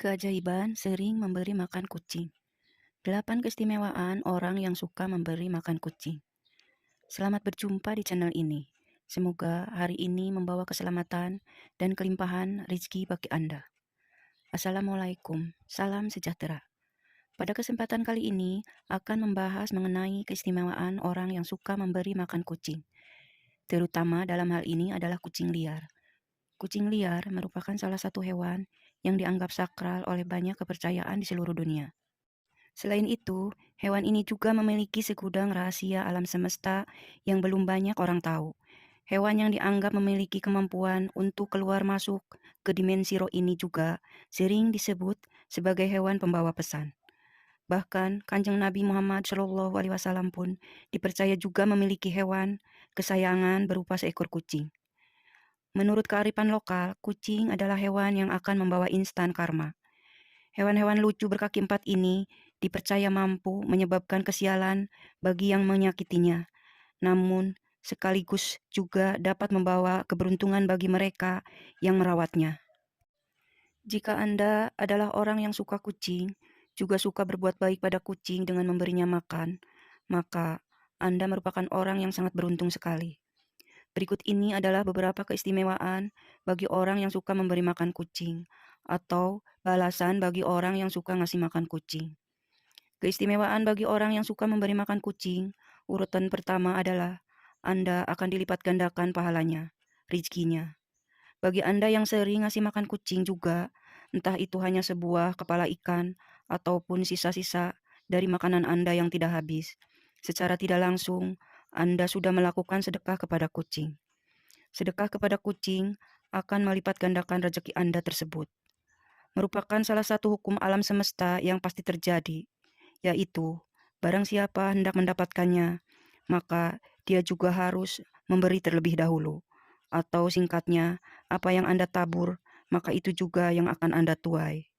keajaiban sering memberi makan kucing. 8 keistimewaan orang yang suka memberi makan kucing. Selamat berjumpa di channel ini. Semoga hari ini membawa keselamatan dan kelimpahan rezeki bagi Anda. Assalamualaikum, salam sejahtera. Pada kesempatan kali ini akan membahas mengenai keistimewaan orang yang suka memberi makan kucing. Terutama dalam hal ini adalah kucing liar. Kucing liar merupakan salah satu hewan yang dianggap sakral oleh banyak kepercayaan di seluruh dunia. Selain itu, hewan ini juga memiliki segudang rahasia alam semesta yang belum banyak orang tahu. Hewan yang dianggap memiliki kemampuan untuk keluar masuk ke dimensi roh ini juga sering disebut sebagai hewan pembawa pesan. Bahkan Kanjeng Nabi Muhammad SAW pun dipercaya juga memiliki hewan kesayangan berupa seekor kucing. Menurut kearifan lokal, kucing adalah hewan yang akan membawa instan karma. Hewan-hewan lucu berkaki 4 ini dipercaya mampu menyebabkan kesialan bagi yang menyakitinya, namun sekaligus juga dapat membawa keberuntungan bagi mereka yang merawatnya. Jika Anda adalah orang yang suka kucing, juga suka berbuat baik pada kucing dengan memberinya makan, maka Anda merupakan orang yang sangat beruntung sekali. Berikut ini adalah beberapa keistimewaan bagi orang yang suka memberi makan kucing, atau balasan bagi orang yang suka ngasih makan kucing. Keistimewaan bagi orang yang suka memberi makan kucing, urutan pertama adalah Anda akan dilipat gandakan pahalanya, rezekinya. Bagi Anda yang sering ngasih makan kucing juga, entah itu hanya sebuah kepala ikan ataupun sisa-sisa dari makanan Anda yang tidak habis, secara tidak langsung Anda sudah melakukan sedekah kepada kucing. Sedekah kepada kucing akan melipat gandakan rezeki Anda tersebut. Merupakan salah satu hukum alam semesta yang pasti terjadi, yaitu barang siapa hendak mendapatkannya, maka dia juga harus memberi terlebih dahulu. Atau singkatnya, apa yang Anda tabur, maka itu juga yang akan Anda tuai.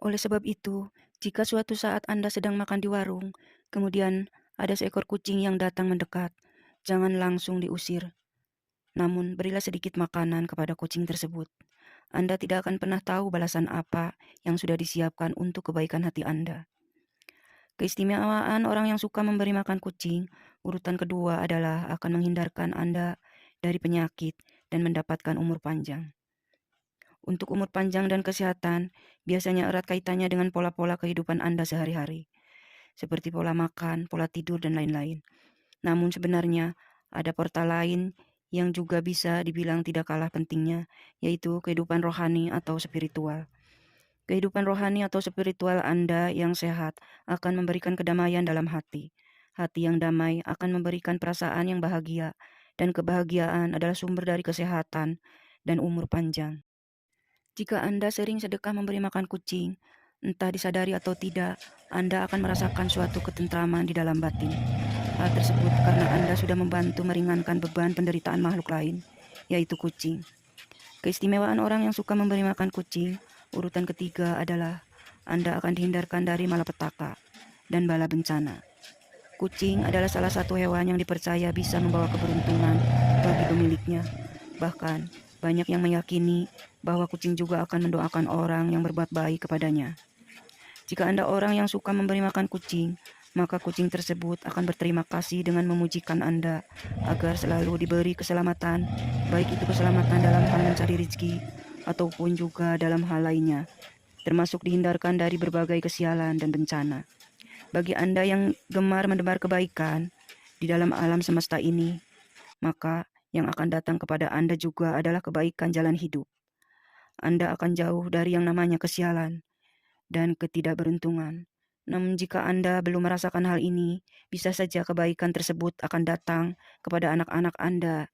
Oleh sebab itu, jika suatu saat Anda sedang makan di warung, kemudian ada seekor kucing yang datang mendekat, jangan langsung diusir. Namun, berilah sedikit makanan kepada kucing tersebut. Anda tidak akan pernah tahu balasan apa yang sudah disiapkan untuk kebaikan hati Anda. Keistimewaan orang yang suka memberi makan kucing, urutan kedua adalah akan menghindarkan Anda dari penyakit dan mendapatkan umur panjang. Untuk umur panjang dan kesehatan, biasanya erat kaitannya dengan pola-pola kehidupan Anda sehari-hari, seperti pola makan, pola tidur, dan lain-lain. Namun sebenarnya ada portal lain yang juga bisa dibilang tidak kalah pentingnya, yaitu kehidupan rohani atau spiritual. Kehidupan rohani atau spiritual Anda yang sehat akan memberikan kedamaian dalam hati. Hati yang damai akan memberikan perasaan yang bahagia, dan kebahagiaan adalah sumber dari kesehatan dan umur panjang. Jika Anda sering sedekah memberi makan kucing, entah disadari atau tidak, Anda akan merasakan suatu ketentraman di dalam batin. Hal tersebut karena Anda sudah membantu meringankan beban penderitaan makhluk lain, yaitu kucing. Keistimewaan orang yang suka memberi makan kucing, urutan ketiga adalah Anda akan dihindarkan dari malapetaka dan bala bencana. Kucing adalah salah satu hewan yang dipercaya bisa membawa keberuntungan bagi pemiliknya. Bahkan, banyak yang meyakini bahwa kucing juga akan mendoakan orang yang berbuat baik kepadanya. Jika Anda orang yang suka memberi makan kucing, maka kucing tersebut akan berterima kasih dengan memujikan Anda agar selalu diberi keselamatan, baik itu keselamatan dalam hal mencari rezeki ataupun juga dalam hal lainnya, termasuk dihindarkan dari berbagai kesialan dan bencana. Bagi Anda yang gemar mendebar kebaikan di dalam alam semesta ini, maka yang akan datang kepada Anda juga adalah kebaikan jalan hidup. Anda akan jauh dari yang namanya kesialan dan ketidakberuntungan. Namun jika Anda belum merasakan hal ini, bisa saja kebaikan tersebut akan datang kepada anak-anak Anda.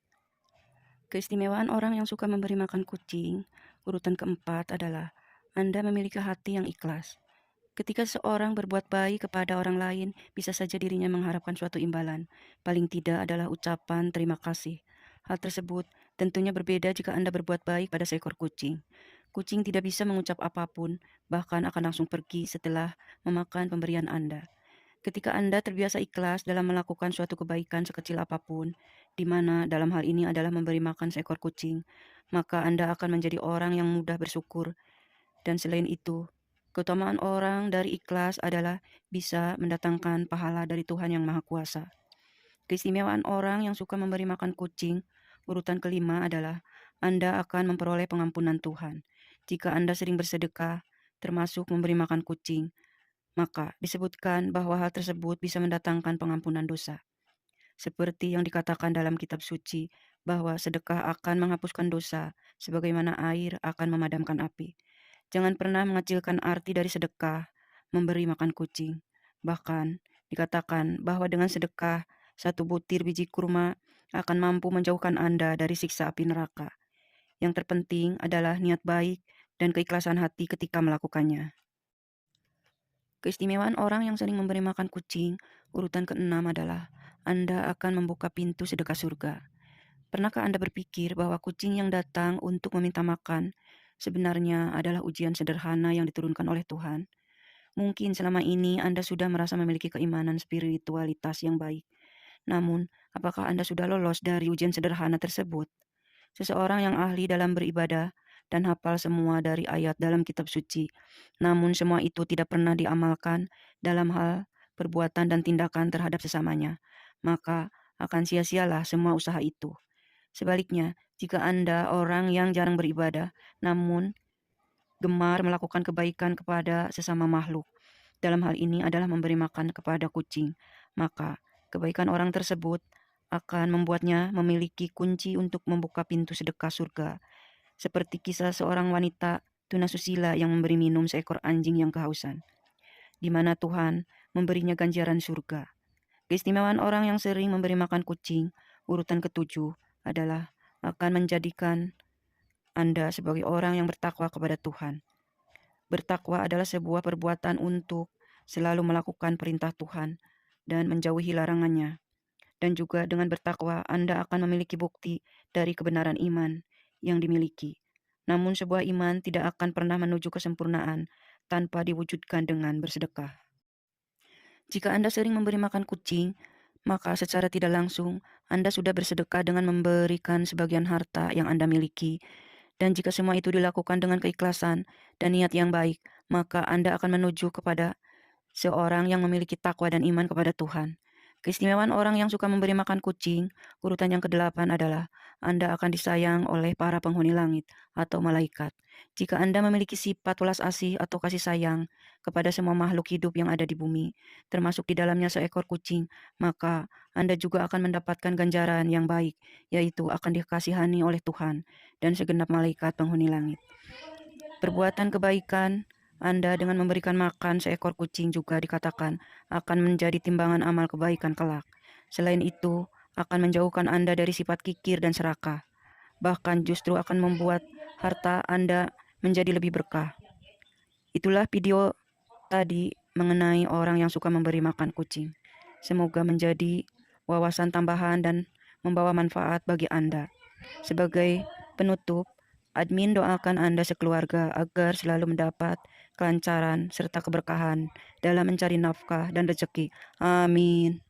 Keistimewaan orang yang suka memberi makan kucing, urutan keempat adalah Anda memiliki hati yang ikhlas. Ketika seorang berbuat baik kepada orang lain, bisa saja dirinya mengharapkan suatu imbalan. Paling tidak adalah ucapan terima kasih. Hal tersebut tentunya berbeda jika Anda berbuat baik pada seekor kucing. Kucing tidak bisa mengucap apapun, bahkan akan langsung pergi setelah memakan pemberian Anda. Ketika Anda terbiasa ikhlas dalam melakukan suatu kebaikan sekecil apapun, di mana dalam hal ini adalah memberi makan seekor kucing, maka Anda akan menjadi orang yang mudah bersyukur Dan selain itu, keutamaan orang dari ikhlas adalah bisa mendatangkan pahala dari Tuhan yang Maha Kuasa. Keistimewaan orang yang suka memberi makan kucing, urutan kelima adalah Anda akan memperoleh pengampunan Tuhan. Jika Anda sering bersedekah, termasuk memberi makan kucing, maka disebutkan bahwa hal tersebut bisa mendatangkan pengampunan dosa. Seperti yang dikatakan dalam kitab suci, bahwa sedekah akan menghapuskan dosa, sebagaimana air akan memadamkan api. Jangan pernah mengecilkan arti dari sedekah, memberi makan kucing. Bahkan, dikatakan bahwa dengan sedekah, satu butir biji kurma akan mampu menjauhkan Anda dari siksa api neraka. Yang terpenting adalah niat baik dan keikhlasan hati ketika melakukannya. Keistimewaan orang yang sering memberi makan kucing, urutan keenam adalah Anda akan membuka pintu sedekah surga. Pernahkah Anda berpikir bahwa kucing yang datang untuk meminta makan sebenarnya adalah ujian sederhana yang diturunkan oleh Tuhan? Mungkin selama ini Anda sudah merasa memiliki keimanan spiritualitas yang baik. Namun, apakah Anda sudah lolos dari ujian sederhana tersebut? Seseorang yang ahli dalam beribadah dan hafal semua dari ayat dalam kitab suci, namun semua itu tidak pernah diamalkan dalam hal perbuatan dan tindakan terhadap sesamanya, maka akan sia-sialah semua usaha itu. Sebaliknya, jika Anda orang yang jarang beribadah, namun gemar melakukan kebaikan kepada sesama makhluk, dalam hal ini adalah memberi makan kepada kucing, maka kebaikan orang tersebut akan membuatnya memiliki kunci untuk membuka pintu sedekah surga, seperti kisah seorang wanita tunasusila yang memberi minum seekor anjing yang kehausan, di mana Tuhan memberinya ganjaran surga. Keistimewaan orang yang sering memberi makan kucing, urutan ketujuh, adalah akan menjadikan Anda sebagai orang yang bertakwa kepada Tuhan. Bertakwa adalah sebuah perbuatan untuk selalu melakukan perintah Tuhan dan menjauhi larangannya. Dan juga dengan bertakwa, Anda akan memiliki bukti dari kebenaran iman yang dimiliki. Namun sebuah iman tidak akan pernah menuju kesempurnaan tanpa diwujudkan dengan bersedekah. Jika Anda sering memberi makan kucing, maka secara tidak langsung Anda sudah bersedekah dengan memberikan sebagian harta yang Anda miliki. Dan jika semua itu dilakukan dengan keikhlasan dan niat yang baik, maka Anda akan menuju kepada seorang yang memiliki takwa dan iman kepada Tuhan. Keistimewaan orang yang suka memberi makan kucing, urutan yang kedelapan adalah Anda akan disayang oleh para penghuni langit atau malaikat. Jika Anda memiliki sifat welas asih atau kasih sayang kepada semua makhluk hidup yang ada di bumi, termasuk di dalamnya seekor kucing, maka Anda juga akan mendapatkan ganjaran yang baik, yaitu akan dikasihani oleh Tuhan dan segenap malaikat penghuni langit. Perbuatan kebaikan Anda dengan memberikan makan seekor kucing juga dikatakan akan menjadi timbangan amal kebaikan kelak. Selain itu, akan menjauhkan Anda dari sifat kikir dan serakah. Bahkan justru akan membuat harta Anda menjadi lebih berkah. Itulah video tadi mengenai orang yang suka memberi makan kucing. Semoga menjadi wawasan tambahan dan membawa manfaat bagi Anda. Sebagai penutup, admin doakan Anda sekeluarga agar selalu mendapat kelancaran serta keberkahan dalam mencari nafkah dan rezeki. Amin.